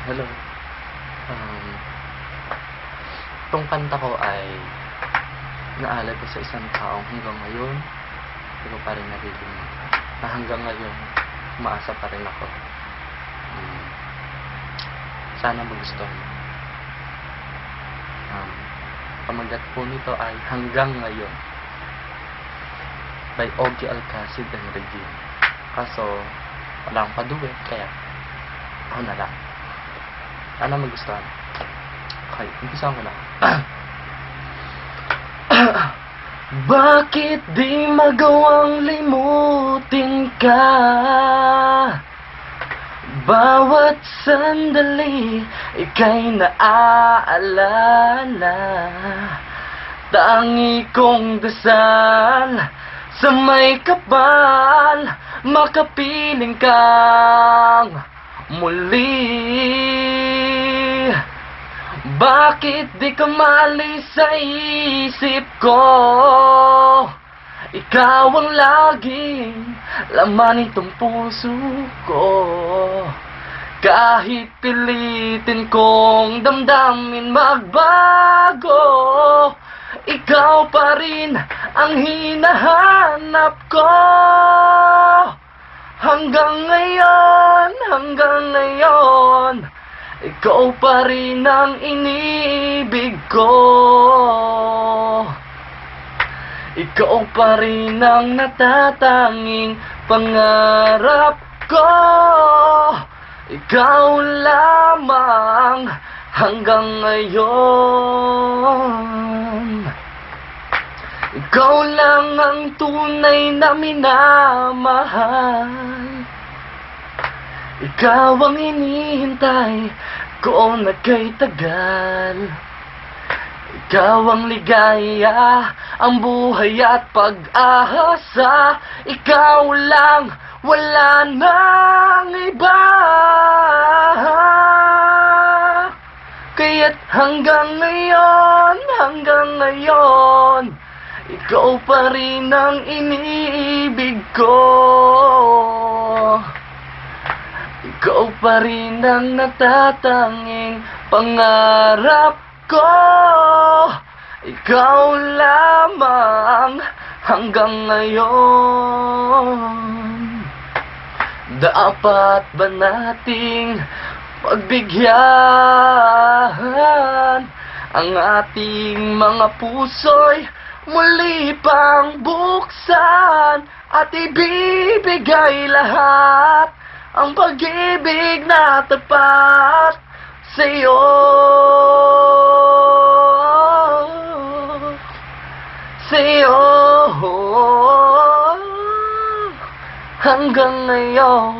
Hello. Um, Itong kanta ko ay naalala ko sa isang taong hanggang ngayon hindi ko pa rin naririnig. Na hanggang ngayon, umaasa pa rin ako. Sana magustuhan. Pamagat po nito ay Hanggang Ngayon by Ogie Alcacid and Regine. Kaso, wala akong paduet, kaya ako na lang. Sana magustuhan. Okay, umpisa ko na. Bakit di magawang limutin ka? Bawat sandali ika'y naaalala. Tangi kong dasal sa may kapal, makapiling kang muli. Bakit di ka maalis sa isip ko? Ikaw ang laging laman nitong puso ko. Kahit pilitin kong damdamin magbago, ikaw pa rin ang hinahanap ko. Hanggang ngayon, ikaw pa rin ang iniibig ko. Ikaw pa rin ang natatanging pangarap ko. Ikaw lamang hanggang ngayon. Ikaw lang ang tunay na minamahal. Ikaw ang hinihintay ko na kay tagal. Ikaw ang ligaya, ang buhay at pag-asa. Ikaw lang, wala nang iba. Kaya't hanggang ngayon, ikaw pa rin ang iniibig ko. Ikaw pa rin ang natatanging pangarap ko. Ikaw lamang hanggang ngayon. Dapat ba nating pagbigyan ang ating mga puso'y muli pang buksan at ibibigay lahat ang pag-ibig na tapat sa'yo. Sa'yo hanggang ngayon.